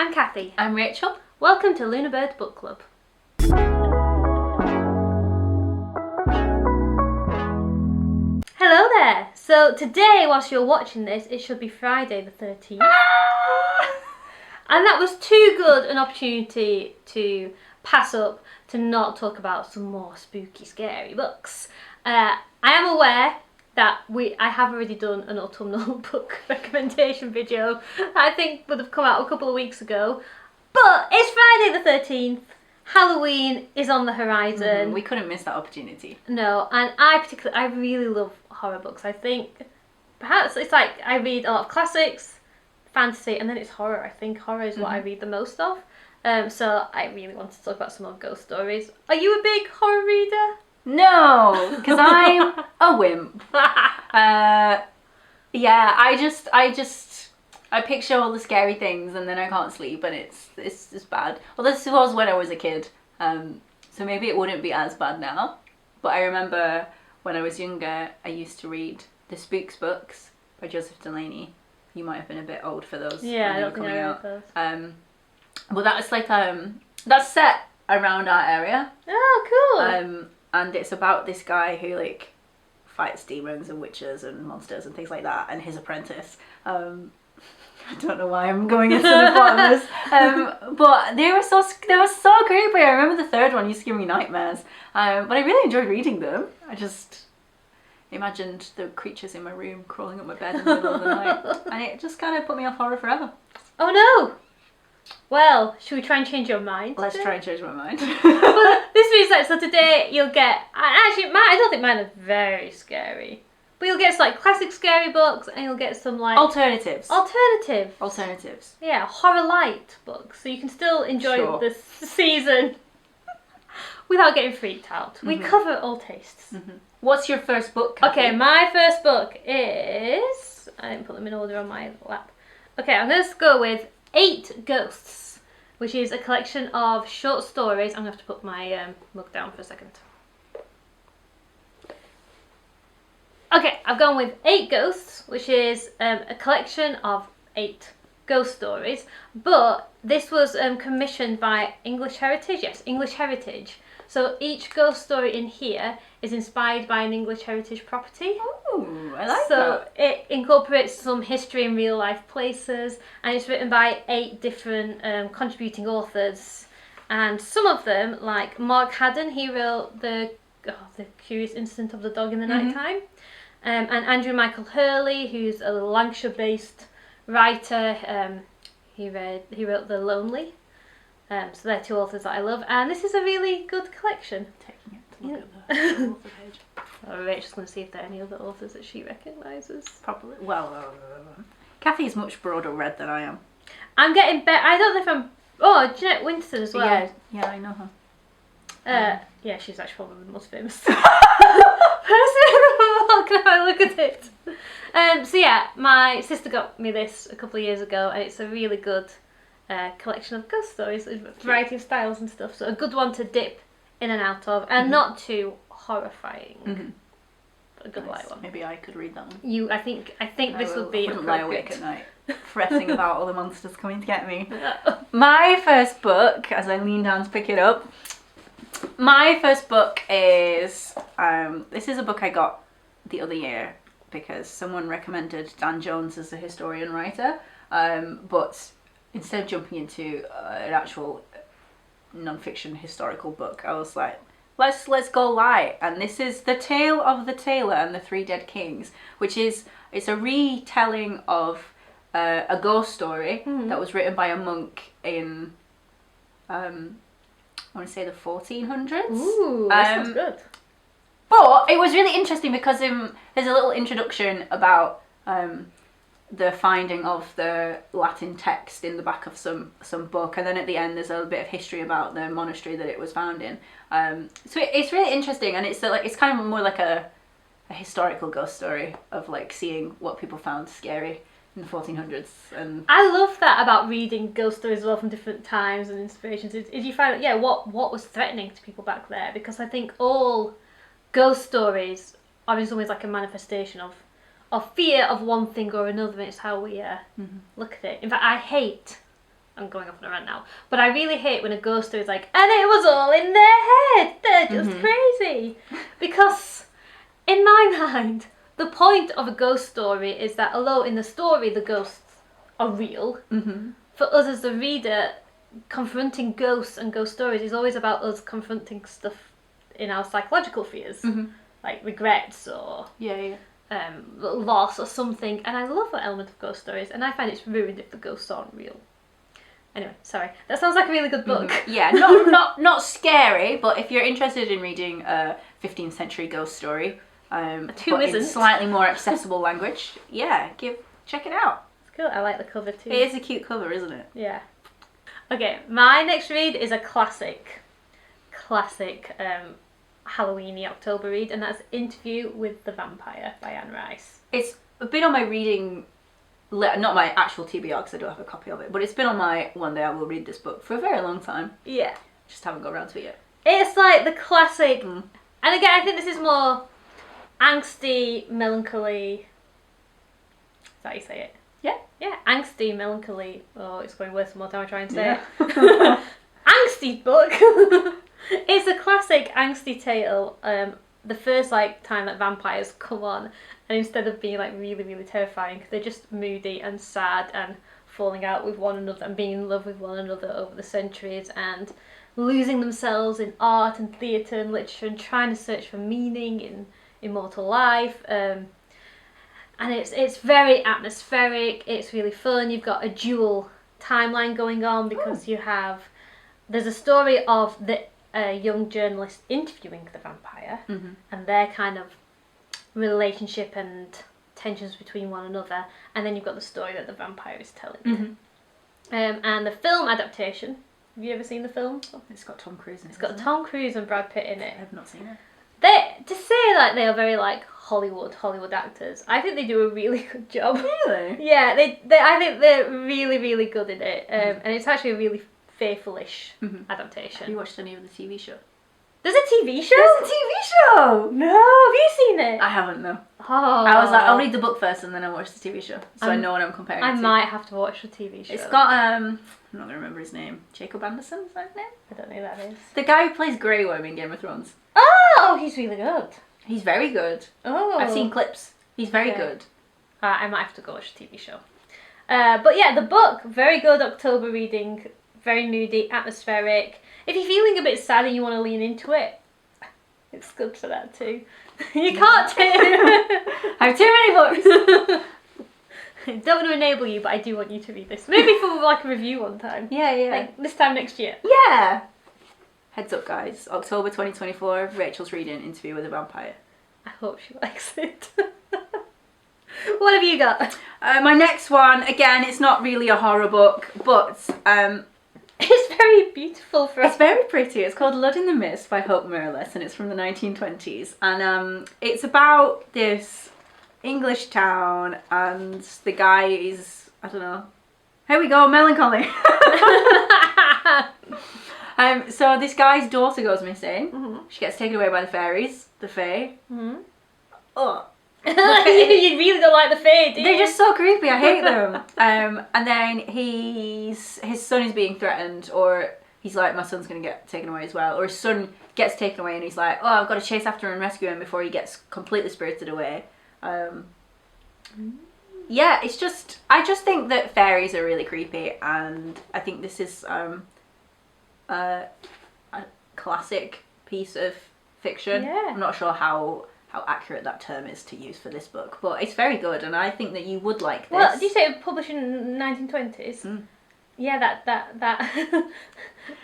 I'm Cathy. I'm Rachel. Welcome to Lunarbird Book Club. Hello there. So today, whilst you're watching this, it should be Friday the 13th. And that was too good an opportunity to pass up to not talk about some more spooky, scary books. I am aware that I have already done an autumnal book recommendation video that I think would have come out a couple of weeks ago. But it's Friday the 13th. Halloween is on the horizon. We couldn't miss that opportunity. No, and I really love horror books. I think perhaps it's like I read a lot of classics, fantasy, and then it's horror. I think horror is what I read the most of. So I really wanted to talk about some more ghost stories. Are you a big horror reader? No, because I'm a wimp. I picture all the scary things and then I can't sleep and it's just bad. Well, this was when I was a kid, so maybe it wouldn't be as bad now. But I remember when I was younger, I used to read the Spooks books by Joseph Delaney. You might have been a bit old for those. Yeah, I don't think I read those. Well, that's like that's set around our area. Oh, cool. And it's about this guy who like fights demons and witches and monsters and things like that, and his apprentice. I don't know why I'm going into the plot of this, but they were so creepy. I remember the third one used to give me nightmares, but I really enjoyed reading them. I just imagined the creatures in my room crawling up my bed in the middle of the night, and it just kind of put me off horror forever. Oh no! Well, should we try and change your mind? Let's try and change my mind. Well, this means like, so today you'll get, actually I don't think mine are very scary, but you'll get some like classic scary books and you'll get some like Alternatives. Yeah, horror light books, so you can still enjoy this season without getting freaked out. We cover all tastes. What's your first book, Cathy? Okay, my first book is, I didn't put them in order on my lap. Okay, I'm going to go with 8 Ghosts, which is a collection of short stories. I'm going to have to put my mug down for a second. Okay, I've gone with 8 Ghosts, which is a collection of 8 ghost stories, but this was commissioned by English Heritage. Yes, English Heritage. So each ghost story in here is inspired by an English Heritage property. Oh, I like that. So it incorporates some history in real life places, and it's written by 8 different contributing authors. And some of them, like Mark Haddon, he wrote the Curious Incident of the Dog in the Night Time. And Andrew Michael Hurley, who's a Lancashire-based writer, he wrote The Lonely. So they're 2 authors that I love, and this is a really good collection. Taking it to look at the author page. Rachel's going to see if there are any other authors that she recognises. Probably. Well, Cathy is much broader read than I am. I'm getting better. I don't know if I'm... Oh, Jeanette Winston as well. Yeah, I know her. Yeah, she's actually probably the most famous person in the book. Now I look at it. So yeah, my sister got me this a couple of years ago, and it's a really good collection of ghost stories, a variety of styles and stuff. So a good one to dip in and out of, and not too horrifying. A good light one. Maybe I could read that one. I think this would be appropriate. Lie awake at night, fretting about all the monsters coming to get me. My first book, as I lean down to pick it up, my first book is this is a book I got the other year because someone recommended Dan Jones as a historian writer, but instead of jumping into an actual non-fiction historical book, I was like, let's go light. And this is The Tale of the Tailor and the 3 Dead Kings, which is, it's a retelling of a ghost story that was written by a monk in I want to say the 1400s. Ooh, that sounds good. But it was really interesting because there's a little introduction about the finding of the Latin text in the back of some book, and then at the end there's a little bit of history about the monastery that it was found in. So it's really interesting, and it's kind of more like a historical ghost story of like seeing what people found scary in the 1400s. And I love that about reading ghost stories as well from different times and inspirations. Is you find what was threatening to people back there, because I think all ghost stories are in some ways like a manifestation of fear of one thing or another, and it's how we look at it. In fact, I hate I'm going off on a rant now. But I really hate when a ghost story is like, and it was all in their head. They're just crazy. Because in my mind, the point of a ghost story is that although in the story the ghosts are real, for us as the reader, confronting ghosts and ghost stories is always about us confronting stuff in our psychological fears, like regrets or loss or something. And I love that element of ghost stories, and I find it's ruined if the ghosts aren't real. Anyway, sorry. That sounds like a really good book. Yeah, not scary, but if you're interested in reading a 15th century ghost story, Who in isn't? slightly more accessible language, check it out. It's cool. I like the cover too. It is a cute cover, isn't it? Yeah. Okay, my next read is a classic Halloweeny October read, and that's Interview with the Vampire by Anne Rice. It's been on my reading, not my actual TBR because I don't have a copy of it, but it's been on my one day I will read this book for a very long time. Yeah. Just haven't got around to it yet. It's like the classic, and again I think this is more angsty, melancholy. Is that how you say it? Yeah. Yeah, angsty, melancholy. Oh, it's going worse the more time I try and say it. Angsty book. It's a classic angsty tale. The first time that vampires come on, and instead of being like really, really terrifying, they're just moody and sad and falling out with one another and being in love with one another over the centuries and losing themselves in art and theatre and literature and trying to search for meaning in immortal life. And it's very atmospheric. It's really fun. You've got a dual timeline going on because there's a story of the young journalist interviewing the vampire and their kind of relationship and tensions between one another, and then you've got the story that the vampire is telling. And the film adaptation, have you ever seen the film? It's got Tom Cruise in it. It's got Tom Cruise and Brad Pitt in it. I have not seen it. To say that they are very like Hollywood actors, I think they do a really good job. Really? Yeah, I think they're really, really good in it, and it's actually a really faithful-ish adaptation. Have you watched any of the TV show? There's a TV show? There's a TV show! No, have you seen it? I haven't, no. Oh. I was like, I'll read the book first and then I'll watch the TV show, so I know what I'm comparing I it to. might have to watch the TV show. It's got, I'm not going to remember his name. Jacob Anderson, is that his name? I don't know who that is. The guy who plays Grey Worm in Game of Thrones. Oh, he's really good. He's very good. Oh. I've seen clips. He's very good. I might have to go watch the TV show. But yeah, the book, very good October reading, very moody, atmospheric. If you're feeling a bit sad and you want to lean into it, it's good for that too. You can't I have too many books. I don't want to enable you, but I do want you to read this. Maybe for like a review one time. Yeah. Like this time next year. Yeah. Heads up, guys. October 2024, Rachel's reading Interview with a Vampire. I hope she likes it. What have you got? My next one, again, it's not really a horror book, but it's very beautiful it's very pretty. It's called Blood in the Mist by Hope Mirrorless, and it's from the 1920s. And it's about this English town, and the guy is, I don't know. Here we go, melancholy. So this guy's daughter goes missing. She gets taken away by the fairies, the fae. Oh. You really don't like the fae, do you? They're just so creepy. I hate them. And then his son is being threatened, or he's like, my son's gonna get taken away as well, or his son gets taken away and he's like, oh, I've got to chase after him and rescue him before he gets completely spirited away. Yeah, it's just, I just think that fairies are really creepy, and I think this is a classic piece of fiction. Yeah. I'm not sure how accurate that term is to use for this book, but it's very good, and I think that you would like this. Well, did you say it was published in the 1920s? Yeah, that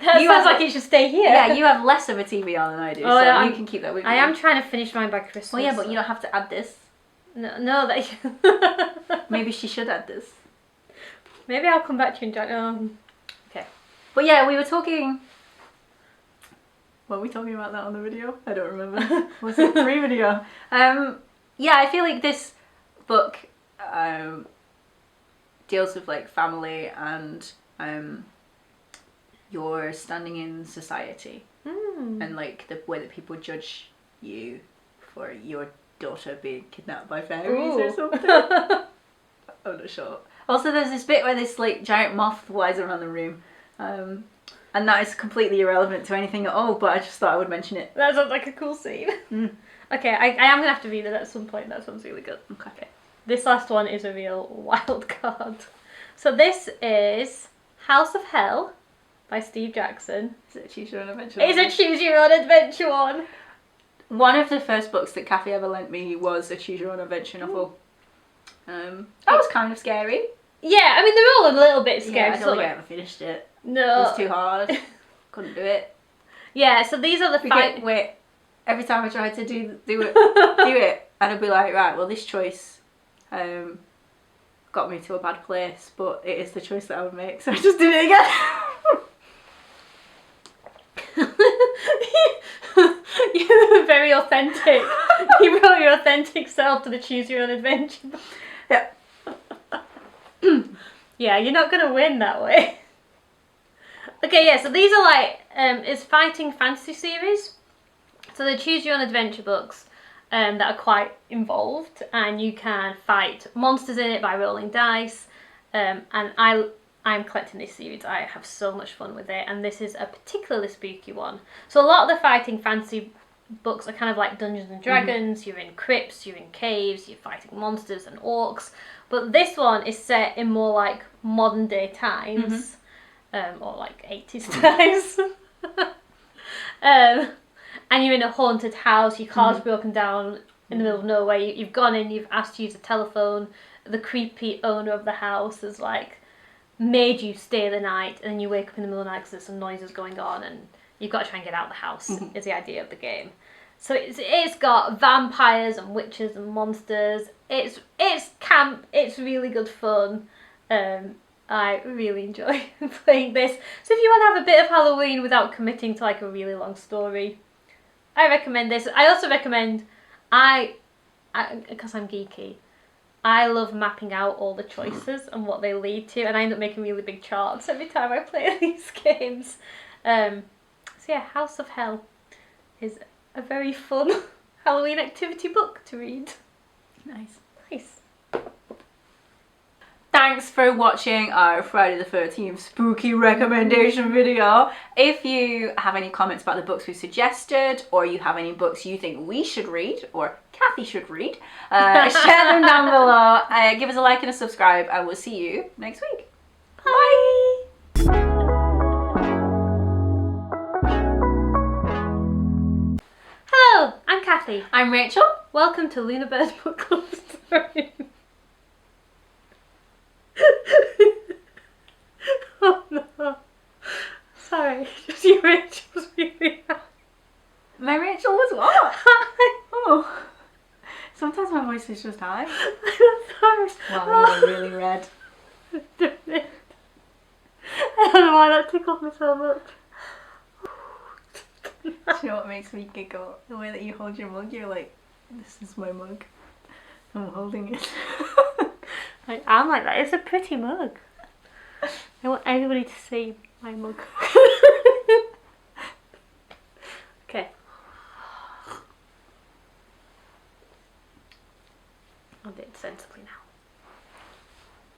sounds like it should stay here. Yeah, you have less of a TBR than I do, so you can keep that with you. I am trying to finish mine by Christmas. Well, yeah, but you don't have to add this. No, that. Maybe she should add this. Maybe I'll come back to you and join. Okay. But yeah, we were talking. Were we talking about that on the video? I don't remember. Was it pre-video? Yeah, I feel like this book deals with like family and your standing in society and like the way that people judge you for your daughter being kidnapped by fairies or something. I'm not sure. Also, there's this bit where this like giant moth flies around the room. And that is completely irrelevant to anything at all, but I just thought I would mention it. That sounds like a cool scene. Okay, I am going to have to read it at some point. That sounds really good. Okay. This last one is a real wild card. So this is House of Hell by Steve Jackson. Is it a choose your own adventure? It's a choose your own adventure one. One of the first books that Cathy ever lent me was a choose your own adventure novel. That was kind of scary. Yeah, I mean, they're all a little bit scary. Yeah, I don't think I ever finished it. No. It was too hard. Couldn't do it. Yeah, so these are the five... Wait, every time I tried to do it, and I'd be like, right, well, this choice got me to a bad place, but it is the choice that I would make, so I just did it again. You're very authentic. You brought your authentic self to the choose your own adventure. Yeah. Yeah, you're not going to win that way. Okay, yeah, so these are like, it's fighting fantasy series. So they choose your own adventure books that are quite involved, and you can fight monsters in it by rolling dice. And I'm collecting this series. I have so much fun with it, and this is a particularly spooky one. So a lot of the fighting fantasy books are kind of like Dungeons and Dragons. You're in crypts, you're in caves, you're fighting monsters and orcs. But this one is set in more like modern day times, or like 80s times. And you're in a haunted house, your car's broken down in the middle of nowhere, you've gone in, you've asked to use a telephone, the creepy owner of the house has like made you stay the night, and then you wake up in the middle of the night because there's some noises going on and you've got to try and get out of the house, is the idea of the game. So it's got vampires and witches and monsters. It's camp, it's really good fun. I really enjoy playing this. So if you want to have a bit of Halloween without committing to like a really long story, I recommend this. I also recommend, because I'm geeky, I love mapping out all the choices and what they lead to, and I end up making really big charts every time I play these games. So yeah, House of Hell is a very fun Halloween activity book to read. Nice. Nice. Thanks for watching our Friday the 13th spooky recommendation video. If you have any comments about the books we suggested, or you have any books you think we should read, or Cathy should read, share them down below. Give us a like and a subscribe, and we'll see you next week. Bye. Hello, I'm Cathy. I'm Rachel. Welcome to Luna Bird's Book Club Story. Oh no. Sorry, just your Rachel's really high. My Rachel was what? Oh. Sometimes my voice is just high. I'm sorry. Wow, you're really red. I don't know why that tickled me so much. Do you know what makes me giggle? The way that you hold your mug, you're like, this is my mug. I'm holding it. I am like that. It's a pretty mug. I want everybody to see my mug. Okay. I'll do it sensibly now.